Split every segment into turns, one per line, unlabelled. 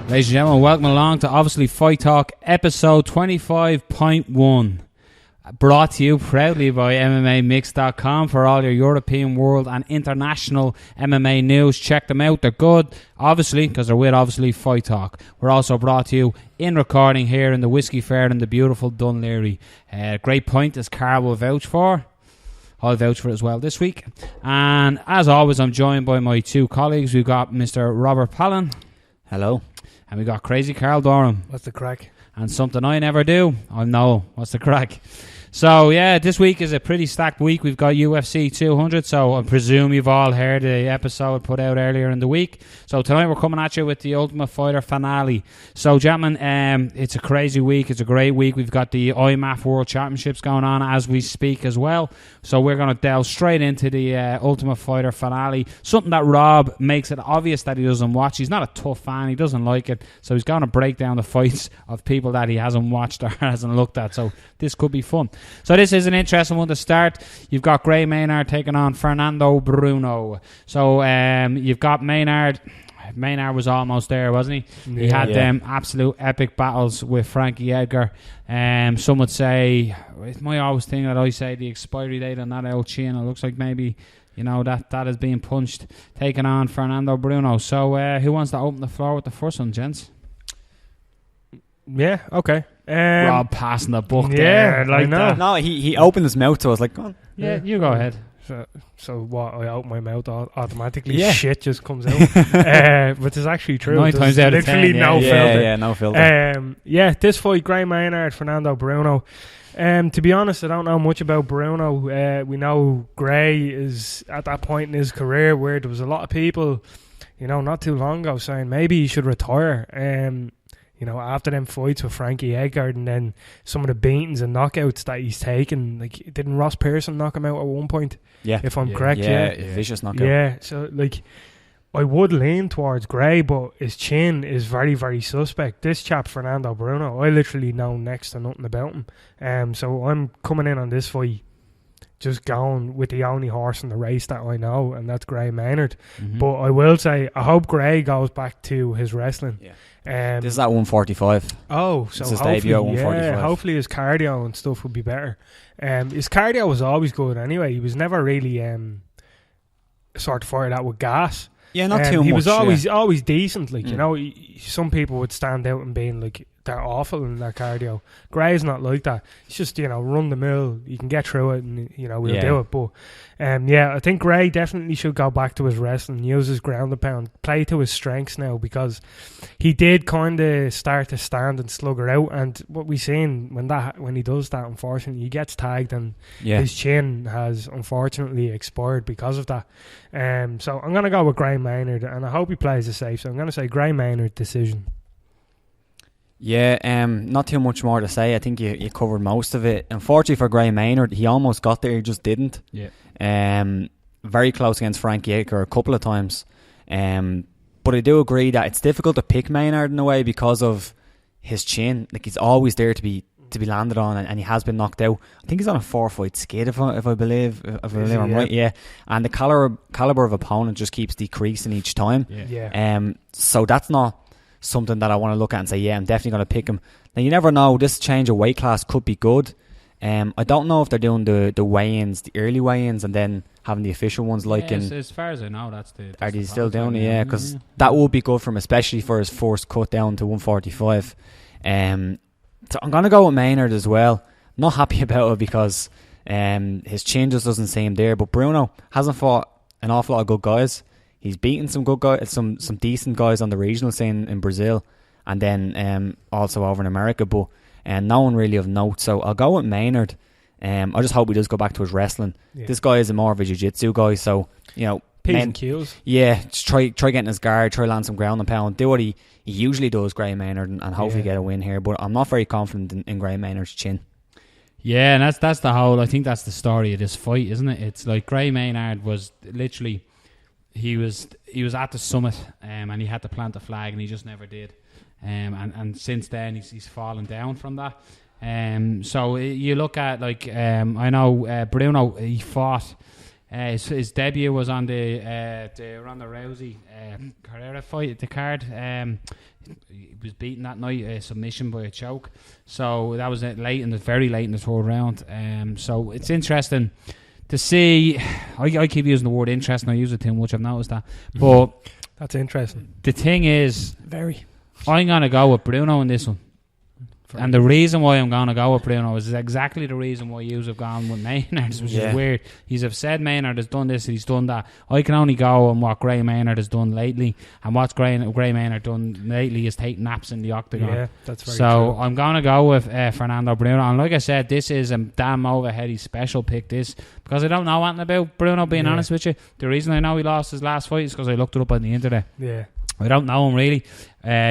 Ladies and gentlemen, welcome along to Obviously Fight Talk episode 25.1. Brought to you proudly by MMAmix.com for all your European, world and international MMA news. Check them out, they're good, obviously, because they're with Obviously Fight Talk. We're also brought to you in recording here in the Whiskey Fair in the beautiful Dunleary. Great point, as Carl will vouch for. I'll vouch for it as well this week. And as always, I'm joined by my two colleagues. We've got Mr. Robert Palin.
Hello.
And we got Crazy Carl Dorham.
What's the crack?
And something I never do. I know. What's the crack? So, yeah, this week is a pretty stacked week. We've got UFC 200, so I presume you've all heard the episode put out earlier in the week. So tonight we're coming at you with the Ultimate Fighter finale. So, gentlemen, it's a crazy week. It's a great week. We've got the IMAF World Championships going on as we speak as well. So we're going to delve straight into the Ultimate Fighter finale. Something that Rob makes it obvious that he doesn't watch. He's not a tough fan. He doesn't like it. So he's going to break down the fights of people that he hasn't watched or hasn't looked at. So this could be fun. So this is an interesting one to start. You've got Gray Maynard taking on Fernando Bruno. So you've got Maynard. Maynard was almost there, wasn't he? He had them absolute epic battles with Frankie Edgar. Some would say, it's my always thing that I say, the expiry date on that old chin. It looks like maybe, that is being punched. Taking on Fernando Bruno. So who wants to open the floor with the first one, gents?
Yeah, okay.
Rob passing the book there.
Like that.
No, he opened his mouth, so I was like, go on.
Yeah, you go ahead.
So what? I open my mouth automatically.
Yeah.
Shit just comes out. But it's actually true.
9 times out of 10.
Literally no filter.
Yeah, no filter.
This fight, Gray Maynard, Fernando Bruno. To be honest, I don't know much about Bruno. We know Gray is at that point in his career where there was a lot of people, not too long ago saying maybe he should retire. After them fights with Frankie Edgar and then some of the beatings and knockouts that he's taken, like, didn't Ross Pearson knock him out at one point?
Yeah.
If I'm correct,
vicious knockout.
Yeah, so, I would lean towards Gray, but his chin is very, very suspect. This chap, Fernando Bruno, I literally know next to nothing about him. So I'm coming in on this fight just going with the only horse in the race that I know, and that's Gray Maynard. Mm-hmm. But I will say, I hope Gray goes back to his wrestling.
Yeah. This is at 145.
Oh, so
his debut at 145.
Yeah, hopefully his cardio and stuff would be better. His cardio was always good anyway. He was never really sort of fired out with gas.
Yeah, not too much.
He was always decent. Some people would stand out and being like, they're awful in their cardio. Gray's not like that. It's just, run the mill. You can get through it and, we'll do it. But, I think Gray definitely should go back to his wrestling, use his ground and pound, play to his strengths now, because he did kind of start to stand and slugger out. And what we've seen when he does that, unfortunately, he gets tagged and his chin has unfortunately expired because of that. So I'm going to go with Gray Maynard, and I hope he plays it safe. So I'm going to say Gray Maynard decision.
Yeah, not too much more to say. I think you covered most of it. Unfortunately for Gray Maynard, he almost got there, he just didn't.
Yeah.
Very close against Frankie Edgar a couple of times. But I do agree that it's difficult to pick Maynard in a way because of his chin. Like, he's always there to be landed on, and he has been knocked out. I think he's on a 4-fight skid, if I believe I'm right. Yeah, and the caliber of opponent just keeps decreasing each time.
Yeah.
So that's not something that I want to look at and say, yeah, I'm definitely going to pick him. Now, you never know. This change of weight class could be good. I don't know if they're doing the weigh-ins, the early weigh-ins, and then having the official ones.
As far as I know, that's
are they still doing it? Yeah, because that would be good for him, especially for his first cut down to 145. So I'm going to go with Maynard as well. Not happy about it because his chin just doesn't seem there. But Bruno hasn't fought an awful lot of good guys. He's beaten some good guys, some decent guys on the regional scene in Brazil, and then also over in America. But no one really of note. So I'll go with Maynard. I just hope he does go back to his wrestling. Yeah. This guy is more of a jiu-jitsu guy, so
P's and Q's.
Yeah, just try getting his guard, try land some ground and pound, do what he usually does, Gray Maynard, and hopefully get a win here. But I'm not very confident in Gray Maynard's chin.
Yeah, and that's the whole. I think that's the story of this fight, isn't it? It's like Gray Maynard was literally. He was at the summit, and he had to plant the flag, and he just never did. And since then, he's fallen down from that. So you look at I know Bruno. He fought His debut was on the Ronda Rousey Carrera fight, the card. He was beaten that night, submission by a choke. So that was very late in the third round. So it's interesting to see. I keep using the word interesting. I use it too much. I've noticed that. But
that's interesting.
The thing is,
very.
I'm gonna go with Bruno in this one. And the reason why I'm going to go with Bruno is exactly the reason why you have gone with Maynard, which is weird. He's have said Maynard has done this, he's done that. I can only go on what Gray Maynard has done lately, and what's Gray Maynard done lately is take naps in the octagon.
Yeah, that's very
so
true.
I'm going to go with Fernando Bruno. And like I said, this is a damn overheady special pick, this, because I don't know anything about Bruno, being honest with you. The reason I know he lost his last fight is because I looked it up on the internet.
Yeah.
I don't know him really.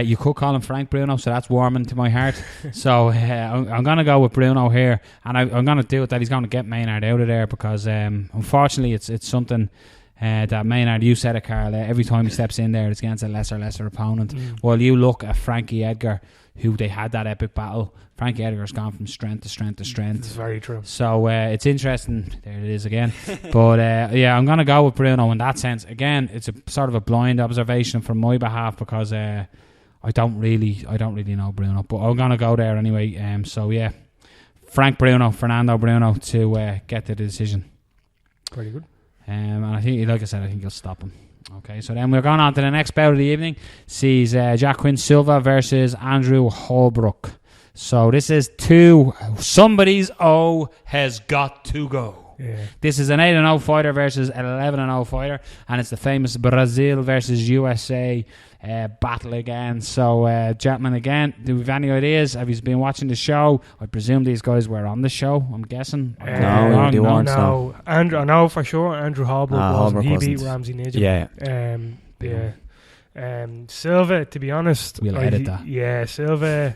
You could call him Frank Bruno, so that's warming to my heart. So I'm going to go with Bruno here, and I'm going to do it that he's going to get Maynard out of there, because unfortunately it's something that Maynard, you said it, Carl, every time he steps in there it's against a lesser opponent. While you look at Frankie Edgar, who they had that epic battle, Frankie Edgar's gone from strength to strength to strength.
It's very true.
So it's interesting. There it is again. But I'm going to go with Bruno in that sense. Again, it's a sort of a blind observation from my behalf, because I don't really know Bruno, but I'm going to go there anyway. Fernando Bruno to get the decision.
Very good.
And I think, like I said, I think he'll stop him. Okay, so then we're going on to the next bout of the evening. Sees Joaquin Silva versus Andrew Hallbrook. So this is somebody's O has got to go.
Yeah.
This is an 8-0 fighter versus an 11-0 fighter, and it's the famous Brazil versus USA battle again. So, gentlemen, again, do we have any ideas? Have you been watching the show? I presume these guys were on the show, I'm guessing.
No, they weren't.
No. Andrew, I know for sure Andrew Hallbrook wasn't. He beat Ramsey Nijem.
Yeah.
Silva, to be honest,
we'll edit that.
Yeah, Silva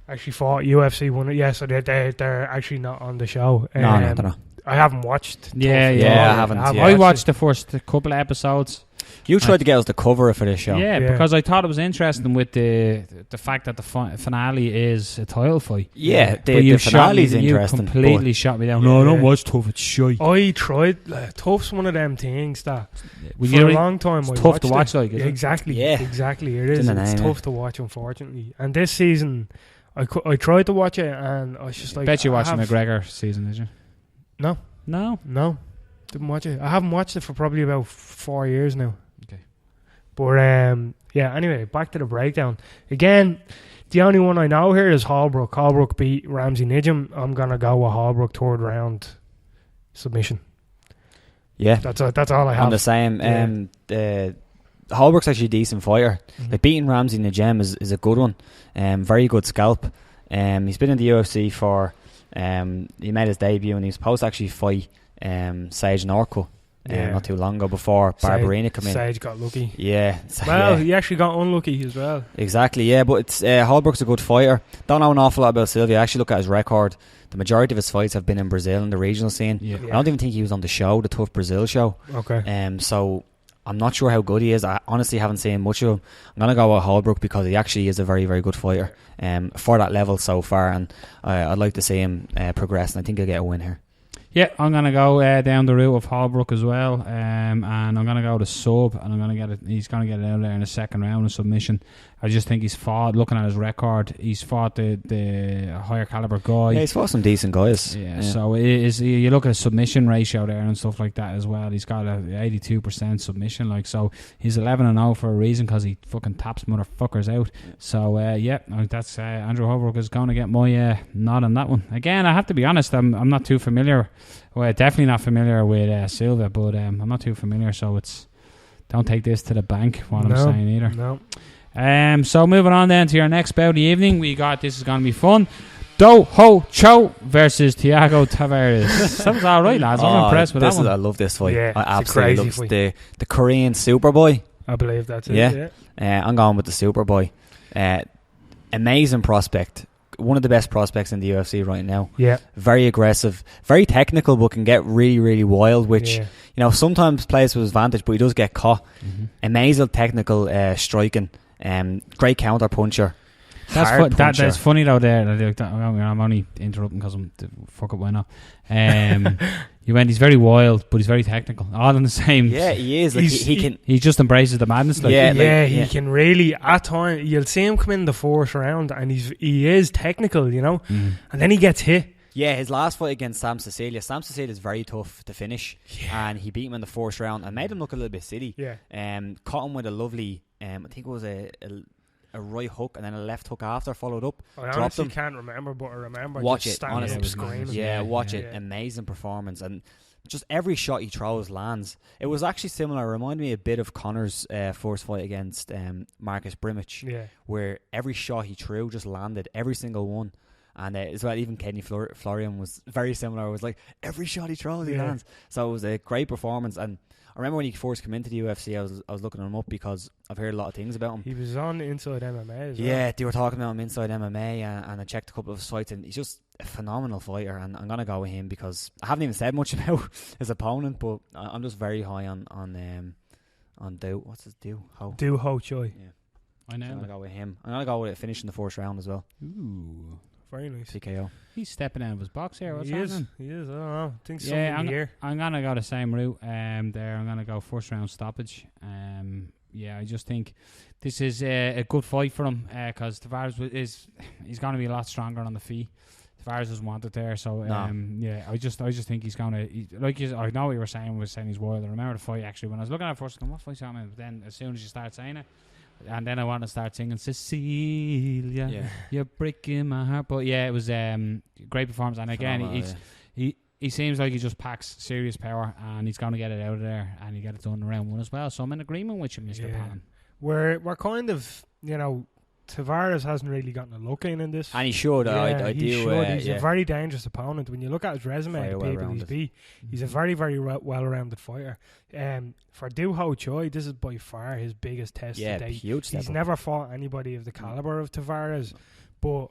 actually fought UFC winner. Yeah, so they're actually not on the show.
No, they're not.
I haven't watched.
Yeah,
I haven't.
I watched the first couple of episodes.
You tried to get us the cover for this show.
Yeah, because I thought it was interesting with the fact that the finale is a title fight.
Yeah, the finale's interesting.
You completely shot me down. No, I don't watch TUF, it's shite.
I tried. TUF's one of them things that for a long time
it's tough to watch. Like,
exactly,
yeah,
exactly. It is. It's tough to watch, unfortunately. And this season, I tried to watch it, and I was just like,
bet you watched the McGregor season, did you?
No, didn't watch it. I haven't watched it for probably about 4 years now.
Okay,
but anyway, back to the breakdown again. The only one I know here is Hallbrook. Hallbrook beat Ramsey Nijem. I'm gonna go with Hallbrook third round submission.
Yeah,
that's all I have.
I'm the same. Hallbrook's actually a decent fighter. Like, beating Ramsey Nijem is a good one. Very good scalp. He's been in the UFC for. He made his debut, and he was supposed to actually fight Sage Norco not too long ago before Barbarina came in.
Sage got lucky.
Yeah.
He actually got unlucky as well.
Exactly, yeah. But it's Hallbrook's a good fighter. Don't know an awful lot about Silva. I actually look at his record. The majority of his fights have been in Brazil in the regional scene. Yeah. I don't even think he was on the show, the TUF Brazil show.
Okay.
So I'm not sure how good he is. I honestly haven't seen much of him. I'm going to go with Hallbrook because he actually is a very, very good fighter for that level so far, and I'd like to see him progress, and I think he'll get a win here.
Yeah, I'm going to go down the route of Hallbrook as well, and I'm going to go to sub, and he's going to get it out there in the second round of submission. I just think he's fought, looking at his record, he's fought the higher caliber guy.
Yeah, he's fought some decent guys.
Yeah. So you look at his submission ratio there and stuff like that as well. He's got a 82% submission, like, so he's 11-0 for a reason, because he fucking taps motherfuckers out. So that's Andrew Hallbrook is going to get my nod on that one. Again, I have to be honest, I'm not too familiar. Well, definitely not familiar with Silva, but I'm not too familiar, so don't take this to the bank, what I'm saying either.
No.
So moving on then to your next bout of the evening, this is going to be fun. Do Ho Cho versus Thiago Tavares. That was alright, lads. I'm impressed with that one.
I love this fight.
Yeah,
I absolutely love the Korean Superboy.
I believe that's it.
Yeah. I'm going with the Superboy. Amazing prospect. One of the best prospects in the UFC right now.
Yeah.
Very aggressive, very technical, but can get really, really wild, which sometimes plays to his advantage, but he does get caught. Amazing technical striking. Great counter puncher.
That's funny though. I'm only interrupting because I'm fuck up. Why not? He's very wild, but he's very technical. All in the same.
Yeah, he is. Like
he just embraces the madness. Like.
He can really. At times, you'll see him come in the fourth round, and he is technical, and then he gets hit.
Yeah, his last fight against Sam Cecilia is very tough to finish, and he beat him in the fourth round and made him look a little bit silly.
Yeah,
caught him with a lovely, I think it was a right hook and then a left hook after, followed up.
I honestly can't remember, but I remember.
Watch it, honestly,
screaming.
Watch it. Amazing performance, and just every shot he throws lands. It was actually similar. It reminded me a bit of Connor's first fight against Marcus Brimich, where every shot he threw just landed, every single one. And as well, even Kenny Florian was very similar. It was like every shot he throws, he lands. So it was a great performance. And I remember when he first came into the UFC, I was looking him up because I've heard a lot of things about him.
He was on Inside MMA as well.
Yeah, they were talking about him Inside MMA, and I checked a couple of his fights, and he's just a phenomenal fighter. And I'm gonna go with him because I haven't even said much about his opponent, but I'm just very high on Do. What's his Do
Ho Choi.
Yeah,
I know.
I'm gonna go with him. I'm gonna go with it finishing the first round as well.
Ooh.
Very nice.
TKO.
He's stepping out of his box here. What's
He is.
happening?
I don't know. I think something in the air.
I'm going to go the same route there. I'm going to go first round stoppage. I just think this is a good fight for him because Tavares he's going to be a lot stronger on the feet. Tavares doesn't want it there. So, I just think he's going to... I know what you were saying he's wild. I remember the fight, actually. When I was looking at it first, what fight's happening? But then as soon as you start saying it, and then I want to start singing Cecilia, you're breaking my heart. But yeah, it was great performance. And again, he seems like he just packs serious power, and he's going to get it out of there, and he get it done in round one as well. So I'm in agreement with you, Mr. Pan.
We're kind of, Tavares hasn't really gotten a look in this.
And he should. He's
a very dangerous opponent. When you look at his resume, the people he's beat, he's a very, very well-rounded fighter. For Ho Choi, this is by far his biggest test to date.
Huge step
He's
up.
never fought anybody of the caliber of Tavares, but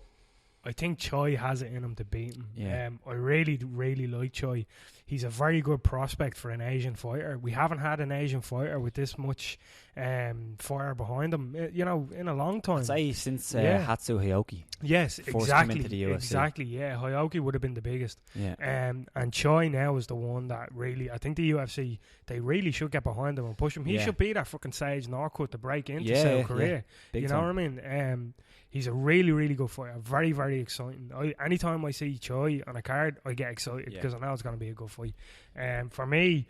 I think Choi has it in him to beat him.
Yeah.
I really, really like Choi. He's a very good prospect for an Asian fighter. We haven't had an Asian fighter with this much fire behind him, in a long time.
I'd say since Hatsu Hioki.
Yes, exactly.
Into the UFC.
Exactly, yeah. Hioki would have been the biggest.
Yeah.
And Choi now is the one that really, I think the UFC, they really should get behind him and push him. He should be that fucking Sage Northcutt to break into South Korea.
Big
you
time.
know what I mean? He's a really, really good fighter. Very, very exciting. Anytime I see Choi on a card, I get excited because I know it's going to be a good fight. For me,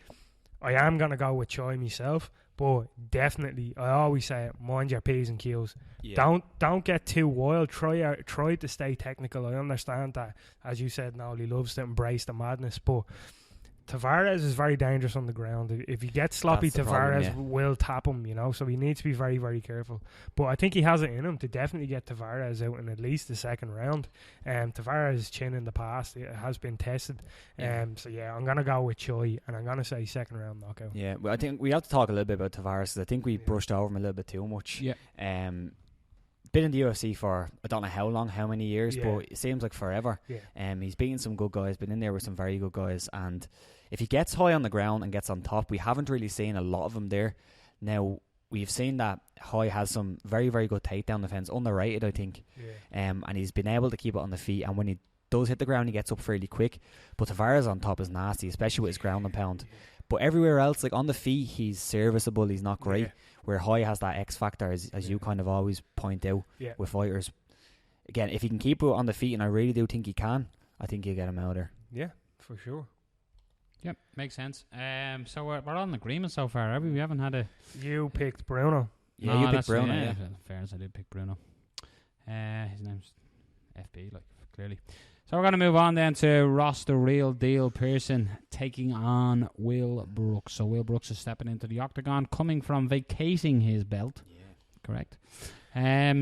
I am going to go with Choi myself, but definitely, I always say, mind your P's and Q's. Yeah. Don't get too wild. Try to stay technical. I understand that, as you said, Noel, he loves to embrace the madness, but Tavares is very dangerous on the ground. If he gets sloppy, Tavares will tap him, so he needs to be very, very careful. But I think he has it in him to definitely get Tavares out in at least the second round. Tavares' chin in the past, it has been tested. I'm going to go with Choi, and I'm going to say second round knockout.
Yeah, well, I think we have to talk a little bit about Tavares, because I think we brushed over him a little bit too much.
Yeah.
Been in the UFC for I don't know how long, how many years, but it seems like forever.
Yeah.
He's beaten some good guys, been in there with some very good guys, and if he gets high on the ground and gets on top, we haven't really seen a lot of him there. Now, we've seen that Choi has some very, very good takedown defense, underrated, I think.
Yeah.
And he's been able to keep it on the feet, and when he does hit the ground, he gets up fairly quick. But Tavares on top is nasty, especially with his ground and pound. But everywhere else, like on the feet, he's serviceable, he's not great. Where Choi has that X factor, as you kind of always point out with fighters. Again, if he can keep it on the feet, and I really do think he can, I think he'll get him out there.
Yeah, for sure.
Yep, makes sense. So we're all in agreement so far, have we? We haven't had a...
You picked Bruno.
Yeah, you picked Bruno,
In fairness, I did pick Bruno. His name's FB, clearly. So we're going to move on then to Ross the Real Deal Pearson taking on Will Brooks. So Will Brooks is stepping into the octagon, coming from vacating his belt. Yeah. Correct.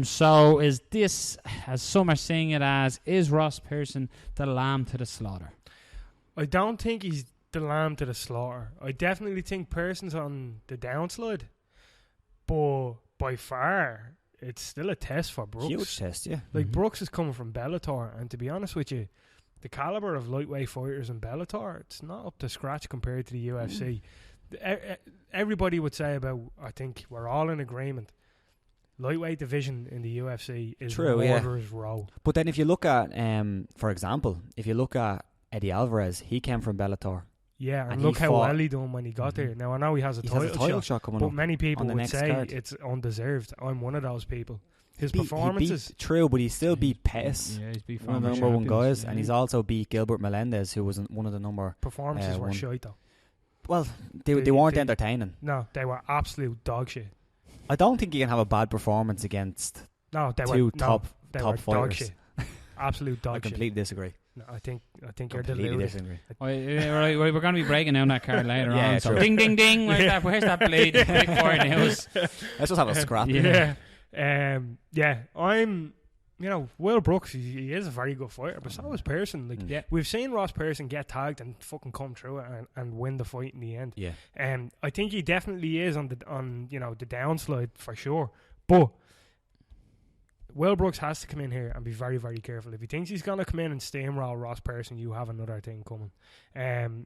So is this, as some are seeing it as, is Ross Pearson the lamb to the slaughter?
I don't think he's the lamb to the slaughter. I definitely think Pearson's on the downslide, but by far it's still a test for Brooks.
Huge test, yeah.
Brooks is coming from Bellator, and to be honest with you, the caliber of lightweight fighters in Bellator, it's not up to scratch compared to the UFC. Everybody would say about, I think we're all in agreement, lightweight division in the UFC is
True,
murderer's row.
But then if you look at, for example, if you look at Eddie Alvarez, he came from Bellator.
Yeah, and
And
look
he
how
fought-
well he done when he got there. Now I know he has a
He
title,
has a title shot coming
but
up.
many people
on the
would
next
say
card.
it's undeserved. I'm one of those people. His
He
performances.
beat, true, but he still beat Pettis,
Yeah, he's beat
one of the
former
number one
champions,
guys,
yeah.
and he's also beat Gilbert Melendez, who was one of the number.
Performances were
one.
shite though.
Well, they weren't entertaining.
No, they were absolute dog shit.
I don't think you can have a bad performance against
No, they
two
were
top
they
top
were dog
fighters.
shit. Absolute dog
I
shit.
completely disagree.
No, I think you're
Completely
deluded.
disagree.
Right, we're going to be breaking down that card later
Yeah,
on. So
true.
ding, ding, ding. Where's that blade? Big fire news.
Let's just have a scrap.
Yeah.
I'm. Will Brooks, he is a very good fighter, but so is Pearson. Like,
Yeah.
we've seen Ross Pearson get tagged and fucking come through it and win the fight in the end.
Yeah.
I think he definitely is on the downslide for sure. But Will Brooks has to come in here and be very, very careful. If he thinks he's going to come in and steamroll Ross Pearson, you have another thing coming.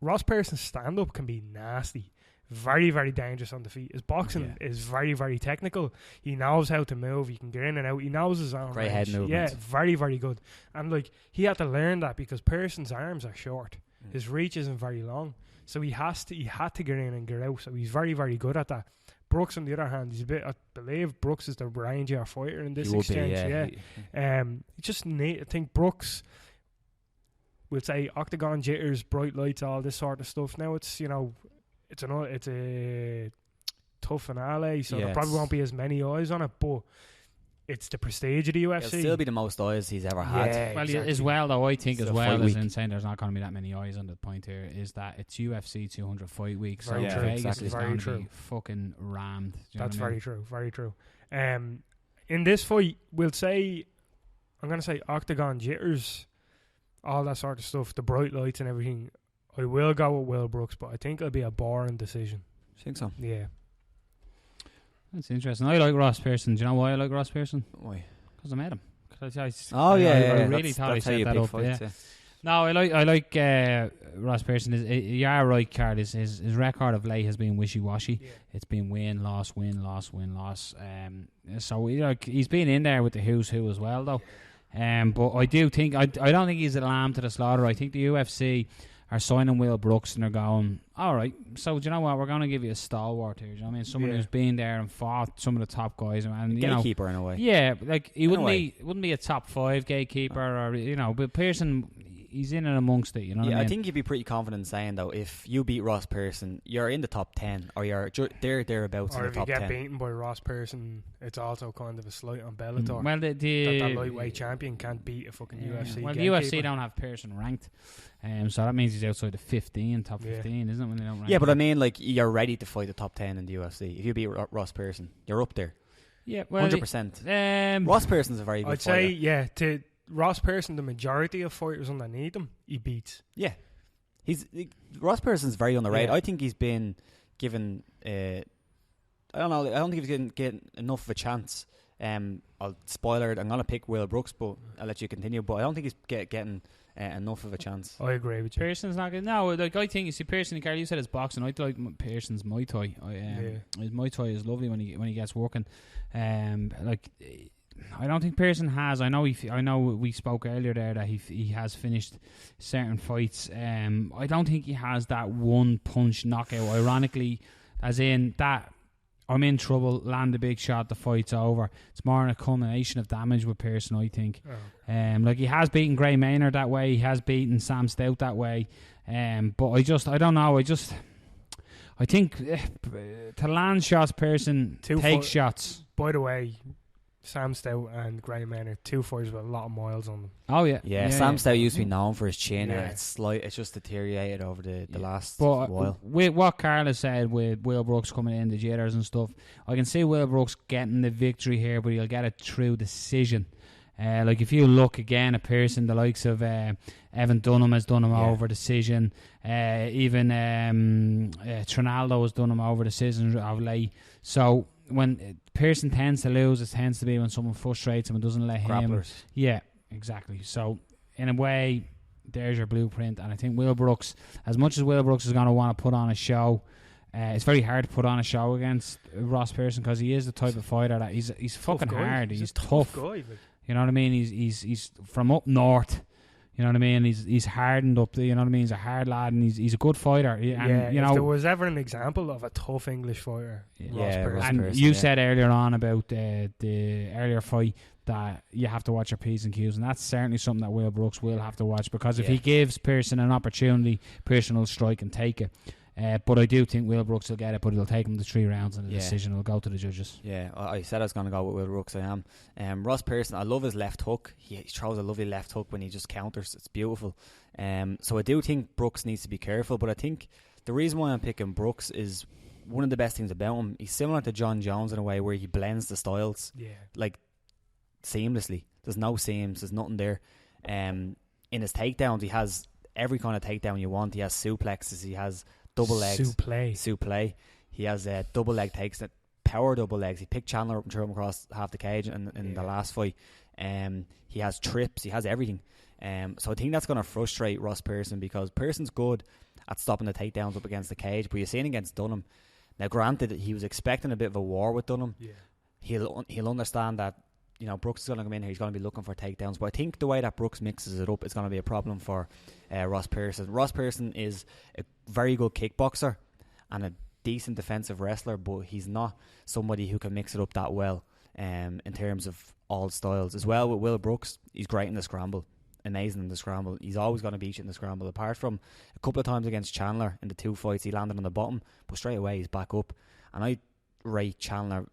Ross Pearson's stand-up can be nasty. Very, very dangerous on the feet. His boxing is very, very technical. He knows how to move. He can get in and out. He knows his own
Great
range.
head movement.
Yeah, very, very good. And like, he had to learn that because Pearson's arms are short. His reach isn't very long. So he had to get in and get out. So he's very, very good at that. Brooks, on the other hand, I believe Brooks is the rangier fighter in this exchange. I think Brooks will say octagon jitters, bright lights, all this sort of stuff. Now it's it's a tough finale, so there probably won't be as many eyes on it, but it's the prestige of the UFC.
It'll still be the most eyes he's ever had.
Yeah,
Well,
exactly.
as well, though, I think
It's
as
a
well
fight
as
week.
in saying there's not going to be that many eyes on the point here, is that it's UFC 200 fight week, so
Very
true.
Vegas
Exactly.
is
Very
going to
true.
be fucking rammed. Do you know
That's
what I mean?
very true. Very true. In this fight, I'm going to say octagon jitters, all that sort of stuff, the bright lights and everything. I will go with Will Brooks, but I think it'll be a boring decision.
I think so.
Yeah.
That's interesting. I like Ross Pearson. Do you know why I like Ross Pearson?
Why?
Because I met him. I really thought I
that's how
set
you
that
pick
up.
fights,
Yeah. No, I like Ross Pearson. You are right, Card. His record of late has been wishy-washy.
Yeah.
It's been win, loss, win, loss, win, loss. So he's been in there with the who's who as well, though. But I do think I don't think he's a lamb to the slaughter. I think the UFC are signing Will Brooks and they're going, all right, so do you know what, we're going to give you a stalwart here. Do you know what I mean? Someone who's been there and fought some of the top guys, and you know,
Gatekeeper in a way.
yeah, like he wouldn't be a top 5 gatekeeper, or but Pearson, he's in and amongst it. You know what I mean?
I think you'd be pretty confident saying though, if you beat Ross Pearson, you're in the top 10, or you're thereabouts in
Or
the
if you
top
get
10.
beaten by Ross Pearson, it's also kind of a slight on Bellator.
Well,
that lightweight champion can't beat a fucking UFC.
Well, the
gatekeeper.
UFC don't have Pearson ranked, so that means he's outside the 15, top 15, isn't it? When they don't rank
Yeah, but
him?
I mean, like, you're ready to fight the top 10 in the UFC. If you beat Ross Pearson, you're up there.
Yeah, well,
100%. Ross Pearson's a very good
I'd
fighter.
say, to Ross Pearson, the majority of fighters underneath him, he beats.
Yeah. Ross Pearson's very underrated.
Yeah.
I think he's been given... I don't know. I don't think he's getting enough of a chance. I'll spoiler it. I'm going to pick Will Brooks, but I'll let you continue. But I don't think he's getting enough of a chance.
I agree with you.
Pearson's not good. No, like I think you see Pearson. Carl, you said his boxing. I like Pearson's Muay Thai. His Muay Thai is lovely when he gets working. I don't think Pearson has. I know we spoke earlier there that he has finished certain fights. I don't think he has that one punch knockout. Ironically, as in that I'm in trouble, land a big shot, the fight's over. It's more a culmination of damage with Pearson, I think. Like he has beaten Gray Maynard that way. He has beaten Sam Stout that way. But I don't know. I think to land shots, Pearson takes shots.
By the way, Sam Stout and Gray Maynard, 2 fighters with a lot of miles on them.
Oh yeah,
Yeah, Sam Stout used to be known for his chin,
Yeah.
and it's just deteriorated over the last
but
while.
With what Carla said with Will Brooks coming in, the jitters and stuff, I can see Will Brooks getting the victory here, but he'll get it through decision. Like if you look again at Pearson, the likes of Evan Dunham has done him over decision. Even Trinaldo has done him over decision of late. So when Pearson tends to lose, it tends to be when someone frustrates him and doesn't let him.
Grapplers.
Yeah, exactly. So in a way, there's your blueprint. And I think Will Brooks, as much as Will Brooks is going to want to put on a show, it's very hard to put on a show against Ross Pearson because he is the type of fighter that he's fucking hard. He's tough.
Guy,
you know what I mean? He's from up north. You know what I mean? He's hardened up. You know what I mean? He's a hard lad, and he's a good fighter. And, you know,
if there was ever an example of a tough English fighter, Ross Pearson.
And you said earlier on about the earlier fight that you have to watch your P's and Q's, and that's certainly something that Will Brooks will have to watch, because if he gives Pearson an opportunity, Pearson will strike and take it. But I do think Will Brooks will get it, but it'll take him to 3 rounds, and the decision will go to the judges.
Yeah, I said I was going to go with Will Brooks. I am. Ross Pearson, I love his left hook. He throws a lovely left hook when he just counters. It's beautiful. So I do think Brooks needs to be careful, but I think the reason why I'm picking Brooks is one of the best things about him. He's similar to John Jones in a way where he blends the styles like seamlessly. There's no seams, there's nothing there. In his takedowns, he has every kind of takedown you want. He has suplexes, he has double legs, suplex. He has double leg takes, that power double legs. He picked Chandler up and threw him across half the cage in the last fight. He has trips, he has everything. So I think that's going to frustrate Ross Pearson, because Pearson's good at stopping the takedowns up against the cage, but you're seeing against Dunham. Now, granted, he was expecting a bit of a war with Dunham. He'll understand that, you know, Brooks is going to come in here, he's going to be looking for takedowns, but I think the way that Brooks mixes it up is going to be a problem for Ross Pearson. Ross Pearson is a very good kickboxer and a decent defensive wrestler, but he's not somebody who can mix it up that well in terms of all styles. As well with Will Brooks, he's great in the scramble, amazing in the scramble. He's always going to beat you in the scramble, apart from a couple of times against Chandler in the 2 fights he landed on the bottom, but straight away he's back up, and I rate Chandler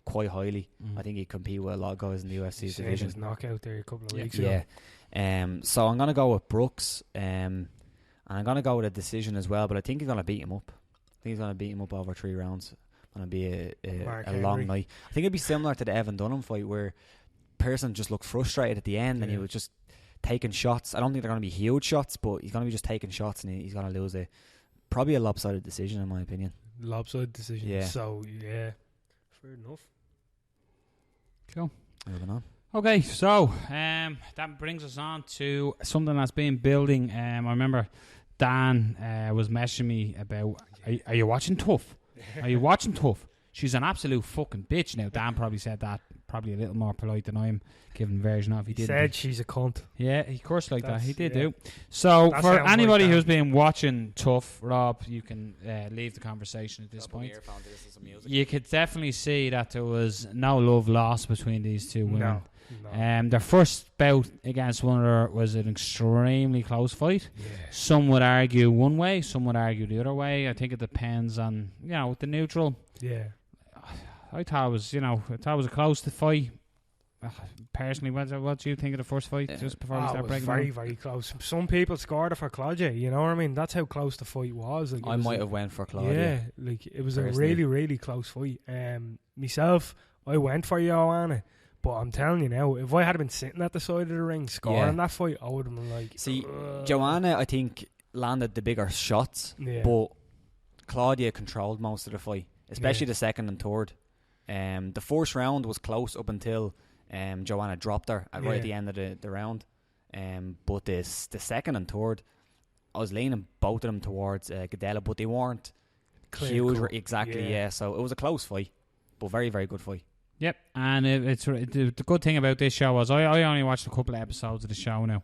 quite highly. I think he compete with a lot of guys in the UFC division.
His knockout there a couple of weeks ago.
So I'm going to go with Brooks, and I'm going to go with a decision as well, but I think he's going to beat him up. I think he's going to beat him up over 3 rounds. It's going to be a long night. I think it'd be similar to the Evan Dunham fight, where Pearson just looked frustrated at the end and he was just taking shots. I don't think they're going to be huge shots, but he's going to be just taking shots, and he's going to lose probably a lopsided decision, in my opinion.
Lopsided decision. So fair enough.
Cool.
Moving on.
Okay, so that brings us on to something that's been building. I remember Dan was messaging me about, are you watching TUF? Are you watching TUF? She's an absolute fucking bitch. Now, Dan probably said that probably a little more polite than I am giving version of. He did
said she's a cunt.
Yeah, he cursed like that. He did do. So, that for anybody who's been watching TUF, Rob, you can leave the conversation at this point. You could definitely see that there was no love lost between these two women. No. Their first bout against one another was an extremely close fight. Some would argue one way, some would argue the other way. I think it depends on, the neutral. I thought it was, a close fight. Personally, what do you think of the first fight? Just before we start breaking,
very, very close. Some people scored it for Claudia. You know what I mean? That's how close the fight was. Like,
I might have went for Claudia.
Yeah, like it was personally a really, really close fight. Myself, I went for Joanna. But I'm telling you now, if I had been sitting at the side of the ring scoring that fight, I would have been like...
See, Joanna, I think, landed the bigger shots, but Claudia controlled most of the fight, especially the second and third. The first round was close up until Joanna dropped her right at the end of the round. But the second and third, I was leaning both of them towards Gadelha, but they weren't huge. Exactly, so it was a close fight, but very, very good fight.
Yep, and the good thing about this show was I only watched a couple of episodes of the show now.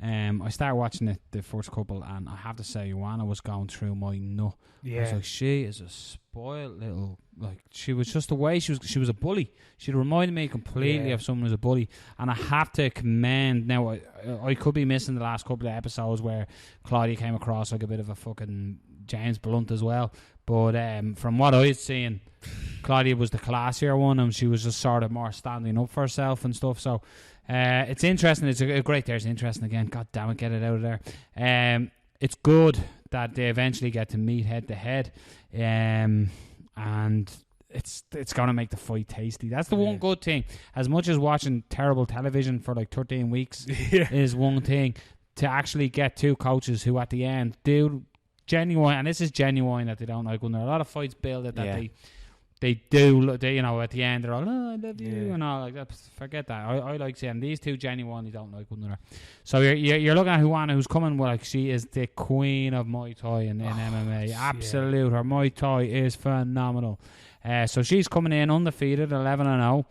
I started watching the first couple, and I have to say, Joanna was going through my nut. I was like, she is a spoiled little, like, she was just the way she was a bully. She reminded me completely of someone who's a bully, and I have to commend. Now, I could be missing the last couple of episodes where Claudia came across like a bit of a fucking James Blunt as well, but from what I was seeing, Claudia was the classier one, and she was just sort of more standing up for herself and stuff. So it's interesting. It's a great. There's interesting again. God damn it, get it out of there. It's good that they eventually get to meet head to head, and it's going to make the fight tasty. That's the one good thing. As much as watching terrible television for like 13 weeks is one thing, to actually get two coaches who at the end do genuine, and this is genuine, that they don't like when there are a lot of fights build it that they do, they, you know, at the end they're all, oh, I love you, and all like that. Forget that. I like seeing these two genuinely don't like one another. So you're looking at Joanna, who's coming. Well, like, she is the queen of Muay Thai in MMA. Absolute, her Muay Thai is phenomenal. So she's coming in undefeated, 11-0.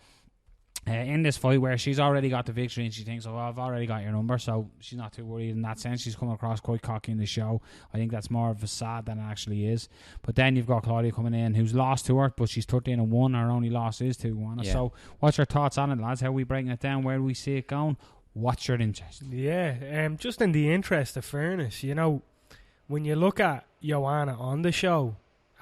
In this fight where she's already got the victory and she thinks, oh, I've already got your number, so she's not too worried in that sense. She's coming across quite cocky in the show. I think that's more of a facade than it actually is. But then you've got Claudia coming in, who's lost to her, but she's 13-1. Her only loss is to Joanna. So what's your thoughts on it, lads? How are we breaking it down? Where do we see it going? What's your interest?
Just in the interest of fairness, you know, when you look at Joanna on the show,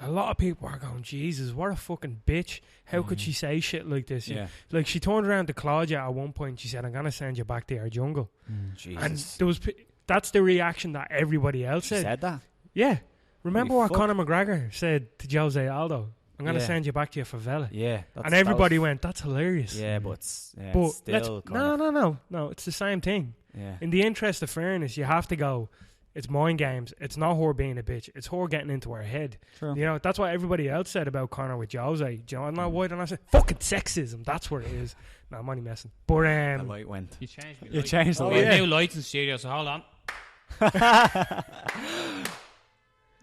a lot of people are going, Jesus, what a fucking bitch. How could she say shit like this?
Yeah.
Like, she turned around to Claudia at one point. She said, I'm going to send you back to our jungle.
Jesus.
And that's the reaction that everybody else
said that?
Yeah. Remember what Conor McGregor said to Jose Aldo? I'm going to send you back to your favela.
Yeah.
And everybody went, that's hilarious.
Yeah, but still
No, it's the same thing.
Yeah.
In the interest of fairness, you have to go, it's mind games. It's not her being a bitch. It's her getting into her head.
True.
You know, that's what everybody else said about Conor with Jose. Do you know, I'm not why don't I say fucking sexism? That's what it is. No, I'm only messing. But
the light went.
You changed me.
You changed the light.
Yeah. New lights in the studio, so hold on.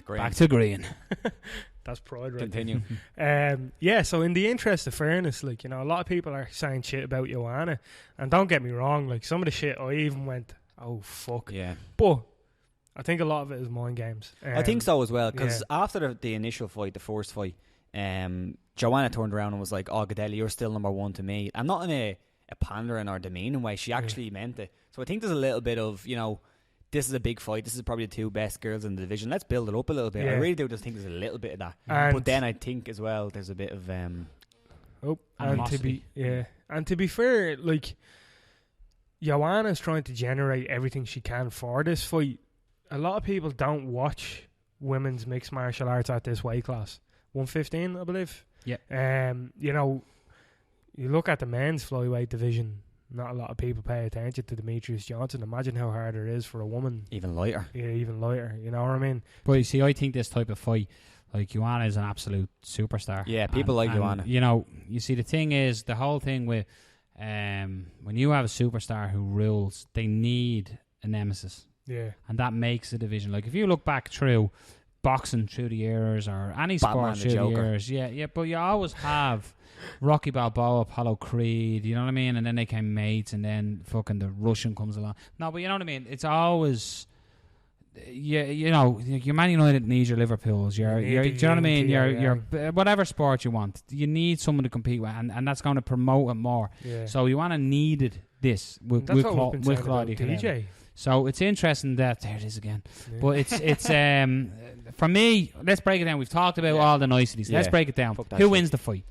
Back to green.
That's pride, right?
Continue.
So in the interest of fairness, like, you know, a lot of people are saying shit about Joanna, and don't get me wrong, like, some of the shit I even went, oh fuck.
Yeah.
But I think a lot of it is mind games.
I think so as well, because after the initial fight, the first fight, Joanna turned around and was like, oh, Gadelha, you're still number one to me. And not in a pandering or demeaning way. She actually meant it. So I think there's a little bit of, you know, this is a big fight. This is probably the two best girls in the division. Let's build it up a little bit. I really do just think there's a little bit of that. But then I think as well there's a bit of
and to be fair, like, Joanna's trying to generate everything she can for this fight. A lot of people don't watch women's mixed martial arts at this weight class. 115, I believe.
Yeah.
You know, you look at the men's flyweight division, not a lot of people pay attention to Demetrius Johnson. Imagine how hard it is for a woman.
Even lighter.
Yeah, even lighter. You know what I mean?
But you see, I think this type of fight, like, Joanna is an absolute superstar.
Yeah, people like Joanna.
You know, you see, the thing is, the whole thing with when you have a superstar who rules, they need a nemesis.
Yeah.
And that makes a division. Like, if you look back through boxing through the years or any sport through the years, but you always have Rocky Balboa, Apollo Creed, you know what I mean? And then they came mates, and then fucking the Russian comes along. No, but you know what I mean? It's always, you know, your Man United needs your Liverpools, do you know what I mean? Your whatever sport you want, you need someone to compete with, and that's going to promote it more. Yeah. So you want to needed this with Claudia DJ. So it's interesting that there it is again. Yeah. But it's for me, let's break it down. We've talked about all the niceties. Let's break it down. Who wins the fight?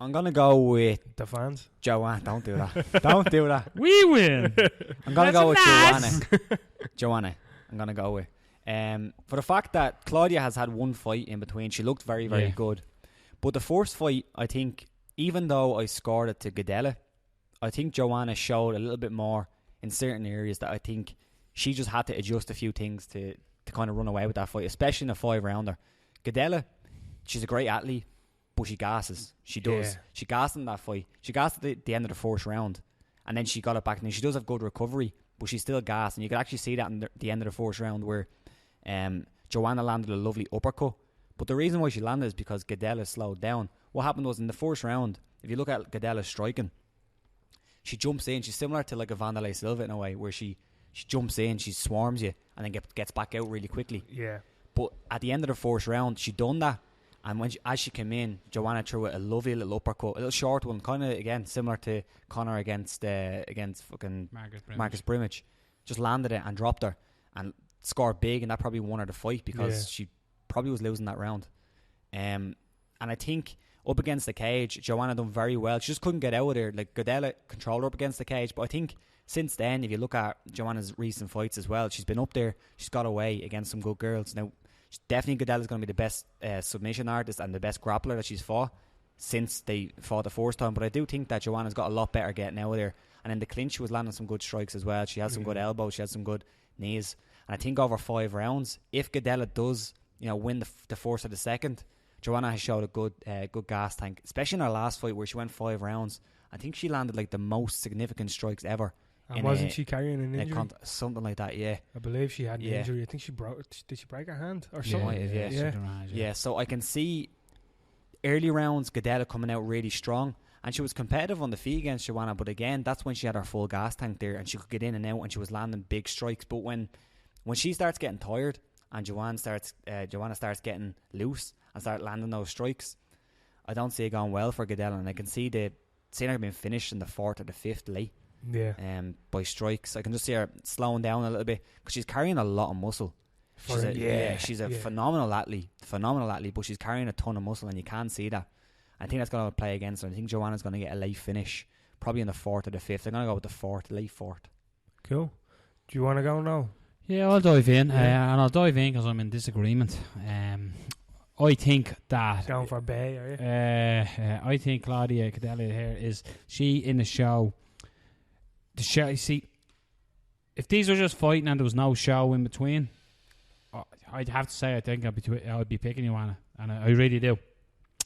I'm gonna go with
the fans.
Joanna. Don't do that. Don't do that.
We win.
I'm gonna go with Joanna. Joanna. I'm gonna go with for the fact that Claudia has had one fight in between. She looked very, very good. But the first fight, I think, even though I scored it to Gadelha, I think Joanna showed a little bit more in certain areas that I think she just had to adjust a few things to kind of run away with that fight, especially in a 5-rounder. Gadelha, she's a great athlete, but she gasses. She does. Yeah. She gassed in that fight. She gassed at the end of the first round, and then she got it back. And she does have good recovery, but she's still gassed. And you could actually see that in the end of the first round where Joanna landed a lovely uppercut. But the reason why she landed is because Gadelha slowed down. What happened was in the first round, if you look at Gadelha's striking, she jumps in. She's similar to like a Vanderlei Silva in a way, where she jumps in, she swarms you, and then gets back out really quickly.
Yeah.
But at the end of the first round, she done that, and as she came in, Joanna threw a lovely little uppercut, a little short one, kind of again similar to Conor against fucking Marcus Brimage. Just landed it and dropped her, and scored big, and that probably won her the fight because she probably was losing that round. And I think up against the cage, Joanna done very well. She just couldn't get out of there. Like, Gadelha controlled her up against the cage, but I think since then, if you look at Joanna's recent fights as well, she's been up there. She's got away against some good girls. Now, definitely Gadelha's going to be the best submission artist and the best grappler that she's fought since they fought the first time. But I do think that Joanna's got a lot better getting out of there. And in the clinch, she was landing some good strikes as well. She has some good elbows. She has some good knees. And I think over 5 rounds, if Gadelha does, you know, win the first or the second, Joanna has showed a good gas tank, especially in her last fight where she went 5 rounds. I think she landed like the most significant strikes ever.
And wasn't she carrying an injury?
Something like that, yeah.
I believe she had an injury. I think did she break her hand or something?
Yeah, so I can see early rounds Gadelha coming out really strong. And she was competitive on the feet against Joanna, but again, that's when she had her full gas tank there and she could get in and out and she was landing big strikes. But when she starts getting tired and Joanna starts getting loose and start landing those strikes, I don't see it going well for Gadelha. And I can see her being finished in the 4th or the 5th late.
Yeah.
By strikes. I can just see her slowing down a little bit because she's carrying a lot of muscle. She's a phenomenal athlete, but she's carrying a ton of muscle and you can see that. I think that's going to play against her. I think Joanna's going to get a late finish, probably in the 4th or the 5th. They're going to go with the 4th, late 4th.
Cool. Do you want to go now?
Yeah, I'll dive in, and I'll dive in because I'm in disagreement. I think that
down for Bay, are you?
I think Claudia Gadelha here is she in the show. The show, see, if these were just fighting and there was no show in between, I'd have to say I think I'd be picking Joanna, and I really do.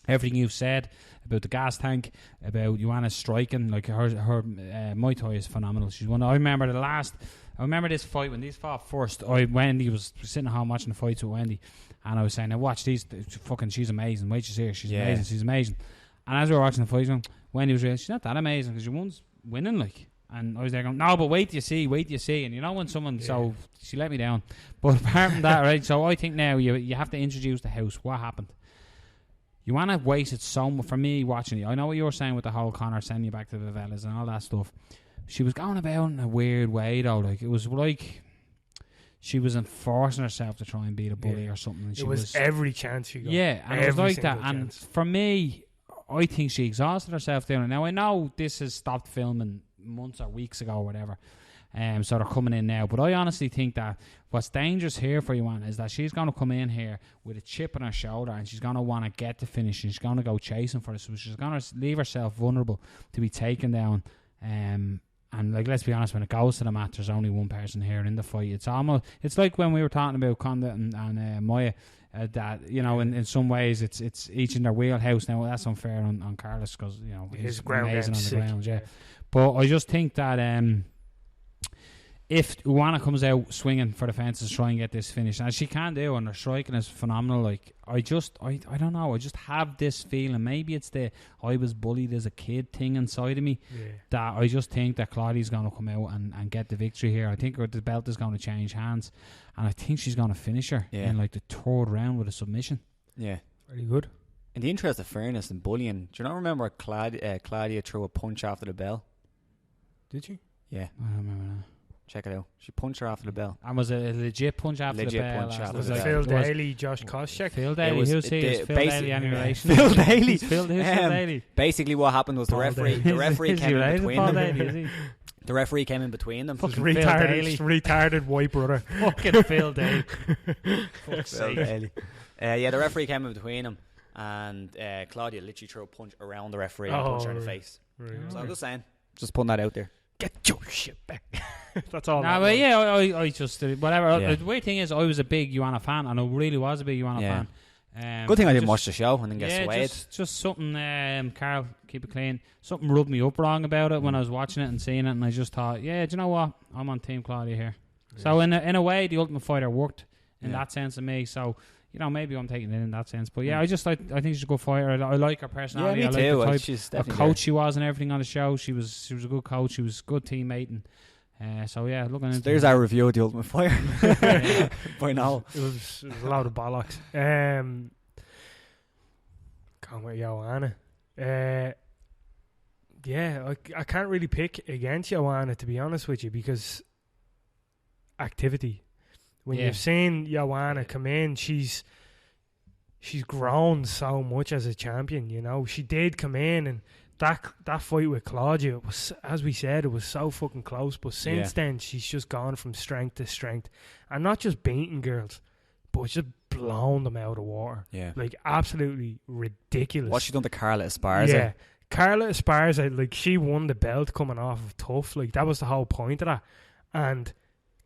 Everything you've said about the gas tank, about Joanna striking, like her Muay Thai is phenomenal. She's one. I remember this fight when these fought first. Wendy was sitting at home watching the fights with Wendy, and I was saying, "Now watch these. She's amazing. Wait, she's here. She's amazing. She's amazing." And as we were watching the fight, Wendy was real. She's not that amazing because your one's winning, like. And I was there going, no, but wait till you see. And you know when someone, so she let me down. But apart from that, right, so I think now you have to introduce the house. What happened? Joanna wasted so much, for me watching it. I know what you were saying with the whole Connor sending you back to the Vellas and all that stuff. She was going about in a weird way though. Like it was like she was enforcing herself to try and beat a bully or something. And
it was every chance she got.
Yeah, and it was like that. And for me, I think she exhausted herself doing it. Now I know this has stopped filming months or weeks ago or whatever. So they're coming in now. But I honestly think that what's dangerous here for Joanna is that she's going to come in here with a chip on her shoulder and she's going to want to get the finish and she's going to go chasing for it. So she's going to leave herself vulnerable to be taken down. And like, let's be honest, when it goes to the mat, there's only one person here in the fight. It's like when we were talking about Condit and Moya, that, you know, in some ways it's each in their wheelhouse. Now that's unfair on Carlos because, you know, he's amazing on the ground. Yeah. But I just think that if Joanna comes out swinging for the fences to try and get this finish, and she can do, and her striking is phenomenal, like I don't know, I just have this feeling, maybe it's the I was bullied as a kid thing inside of me, that I just think that Claudia's going to come out and get the victory here. I think the belt is going to change hands, and I think she's going to finish her in like the 3rd round with a submission. Yeah,
very good.
In the interest of fairness and bullying, do you not remember Claudia threw a punch after the bell?
Did she?
Yeah,
I don't remember that.
Check it out. She punched her after the bell.
And was it a legit punch after the bell?
Was it Phil Daly, Josh Koscheck?
Phil Daly, who's he? Is Phil Daly any relation?
Phil Daly.
Phil Daly.
Basically what happened was the referee came in between them.
Daly,
the referee came in between them.
Fucking retarded white brother.
Fucking Phil Daly.
Fuck's sake. The referee came in between them, and Claudia literally threw a punch around the referee and punched her in the face. Right. So I'm just saying, just putting that out there.
Get your shit back. That's all.
Nah, but I just whatever. Yeah. The weird thing is, I was a big Joanna fan, and I really was a big Joanna fan.
Good thing I didn't watch the show and then get swayed.
Just something. Carl, keep it clean. Something rubbed me up wrong about it when I was watching it and seeing it, and I just thought, do you know what? I'm on Team Claudia here. Yeah. So in a way, the Ultimate Fighter worked in that sense of me. So, you know, maybe I'm taking it in that sense. But I think she's a good fighter. I like her personality.
Yeah, me
too.
I like the type
of coach she was and everything on the show. She was a good coach. She was a good teammate. And looking into
there's our review of the Ultimate Fighter. By now,
it was a lot of bollocks. Can't wait, Joanna. I can't really pick against Joanna, to be honest with you, because activity. When you've seen Joanna come in, she's grown so much as a champion. You know, she did come in, and that fight with Claudia, it was, as we said, it was so fucking close. But since then, she's just gone from strength to strength, and not just beating girls, but just blown them out of the water. Yeah, like absolutely ridiculous.
What she done to Carla Esparza?
Yeah, Carla Esparza, like she won the belt coming off of TUF. Like that was the whole point of that, and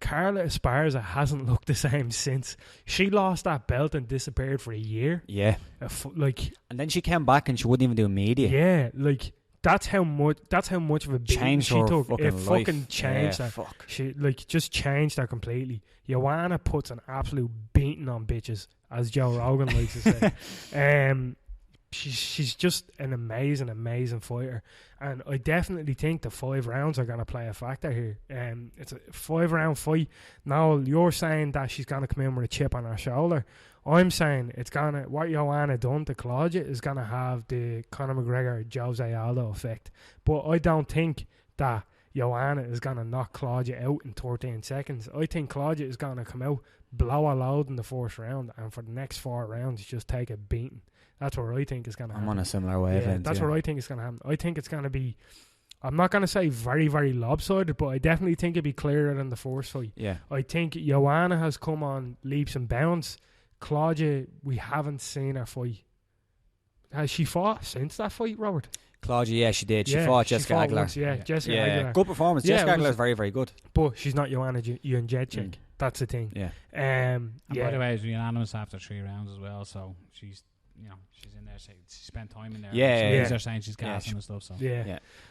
Carla Esparza hasn't looked the same since. She lost that belt and disappeared for a year.
Yeah.
And
then she came back and she wouldn't even do media.
Yeah, like that's how much of a beating she took. It fucking changed her.
Fuck.
She just changed her completely. Joanna puts an absolute beating on bitches, as Joe Rogan likes to say. She's just an amazing fighter, and I definitely think the 5 rounds are going to play a factor here. It's a 5-round fight. Noel, you're saying that she's going to come in with a chip on her shoulder. I'm saying what Joanna done to Claudia is going to have the Conor McGregor Jose Aldo effect. But I don't think that Joanna is going to knock Claudia out in 13 seconds. I think Claudia is going to come out, blow a load in the first round, and for the next 4 rounds just take a beating. That's what I think is going to happen.
I'm on a similar wavelength.
That's what I think is going to happen. I think it's going to be, I'm not going to say very, very lopsided, but I definitely think it'll be clearer than the first fight.
Yeah.
I think Joanna has come on leaps and bounds. Claudia, we haven't seen her fight. Has she fought since that fight, Robert?
Claudia, yeah, she did. She fought Jessica Aguilar.
Jessica Aguilar.
Good performance. Jessica Aguilar is very, very good.
But she's not Joanna Jedrzejczyk. That's the thing.
Yeah.
And by the way, it was unanimous after 3 rounds as well, so she's in there. She spent time in there. They're saying she's gassing and stuff. So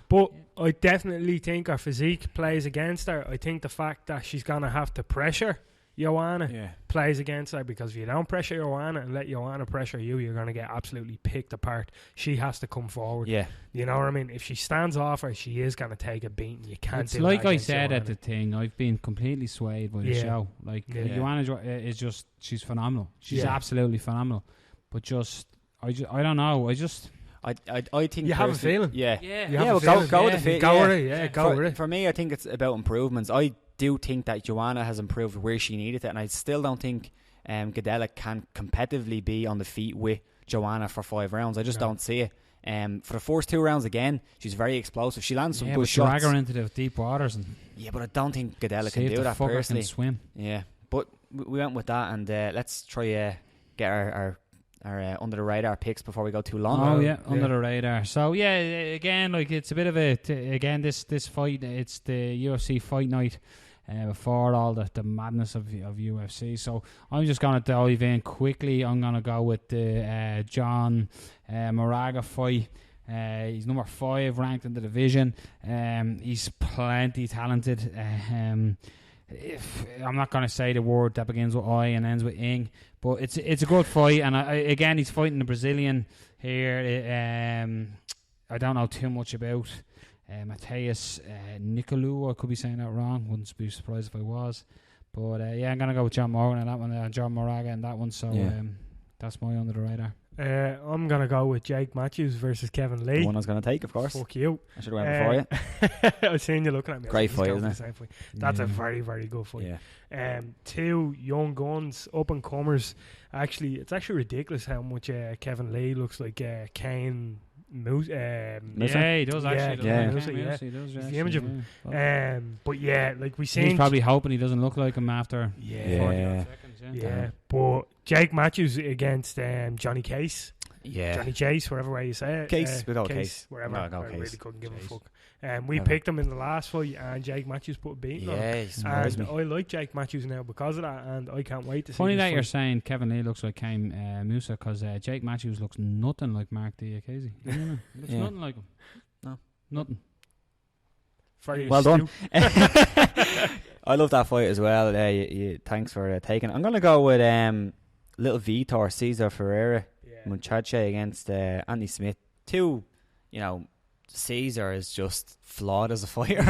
But I definitely think her physique plays against her. I think the fact that she's gonna have to pressure Joanna plays against her, because if you don't pressure Joanna and let Joanna pressure you, you're gonna get absolutely picked apart. She has to come forward.
Yeah,
you know what I mean. If she stands off her, she is gonna take a beating. You can't.
It's like I said at the thing. I've been completely swayed by the show. Like Joanna is just, she's phenomenal. She's absolutely phenomenal. But I don't know. I think
you have a feeling.
Well, go with the feeling.
Go with it. Go with it.
For me, I think it's about improvements. I do think that Joanna has improved where she needed it, and I still don't think Gadelha can competitively be on the feet with Joanna for 5 rounds. I just don't see it. For the first 2 rounds again, she's very explosive. She lands some good shots.
Drag her into the deep waters,
but I don't think Gadelha can do that personally.
Swim.
Yeah, but we went with that, and let's try get our under the radar picks before we go too long.
Under the radar. So again, like it's a bit of this fight. It's the UFC fight night before all the madness of UFC. So I'm just gonna dive in quickly. I'm gonna go with the John Moraga fight. He's number 5 ranked in the division. He's plenty talented. I'm not going to say the word that begins with I and ends with ing, but it's a good fight. And again, he's fighting the Brazilian here. I don't know too much about Mateus Nicolou. I could be saying that wrong. Wouldn't be surprised if I was. But I'm going to go with John Morgan and that one, John Moraga and that one. So that's my under the radar.
I'm going to go with Jake Matthews versus Kevin Lee.
The one I was going to take, of course.
Fuck you.
I should have went before you.
I've seen you looking at me.
Great fight, isn't it?
Fight. That's a very, very good fight. Yeah. 2 young guns, up and comers. It's actually ridiculous how much Kevin Lee looks like Kane Moose.
He does actually.
He does. The image of him. But like we seen,
he's probably hoping he doesn't look like him after 40 seconds.
But Jake Matthews against Johnny Case. Johnny Chase, whatever way you say it.
Case, we go Case.
Wherever. I really couldn't give a fuck. We picked him in the last fight, and Jake Matthews put a beating on him. And I like Jake Matthews now because of that, and I can't wait to see.
Funny that you're saying Kevin Lee looks like Kane Musa, because Jake Matthews looks nothing like Mark Diakese. Looks nothing like him.
No,
nothing.
Well done. I love that fight as well. Thanks for taking it. I'm going to go with little Vitor Cesar Ferreira Muchache against Anthony Smith. 2, Cesar is just flawed as a fighter.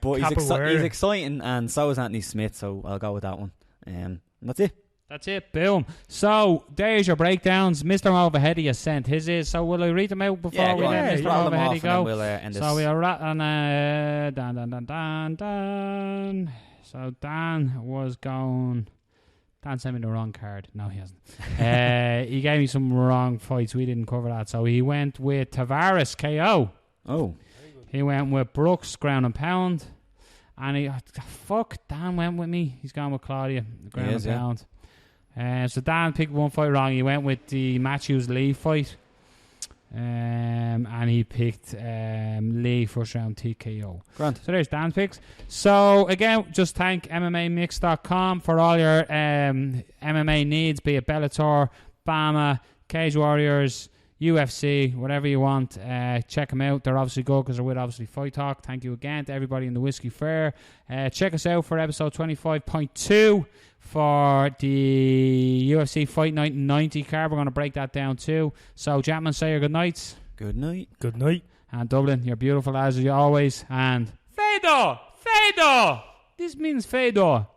But he's exciting, and so is Anthony Smith, so I'll go with that one. And that's it.
That's it, boom. So, there's your breakdowns. Mr. Overheady has sent his. So, will I read them out before we let Mr. Overheady go?
We'll end this.
So, we are Dan. So, Dan was going... Dan sent me the wrong card. No, he hasn't. He gave me some wrong fights. We didn't cover that. So, he went with Tavares, KO.
Oh.
He went with Brooks, ground and pound. And Dan went with me. He's gone with Claudia, ground and pound. So Dan picked one fight wrong. He went with the Matthews Lee fight. And he picked Lee first round TKO.
Grant.
So there's Dan's picks. So again, just thank MMAmix.com for all your MMA needs, be it Bellator, Bama, Cage Warriors, UFC, whatever you want. Check them out. They're obviously good because they're with obviously Fight Talk. Thank you again to everybody in the Whiskey Fair. Check us out for episode 25.2 for the UFC Fight Night 90 card. We're going to break that down too. So gentlemen, say your good nights.
Good night.
Good night.
And Dublin, you're beautiful as you always. And Fedor! This means Fedor.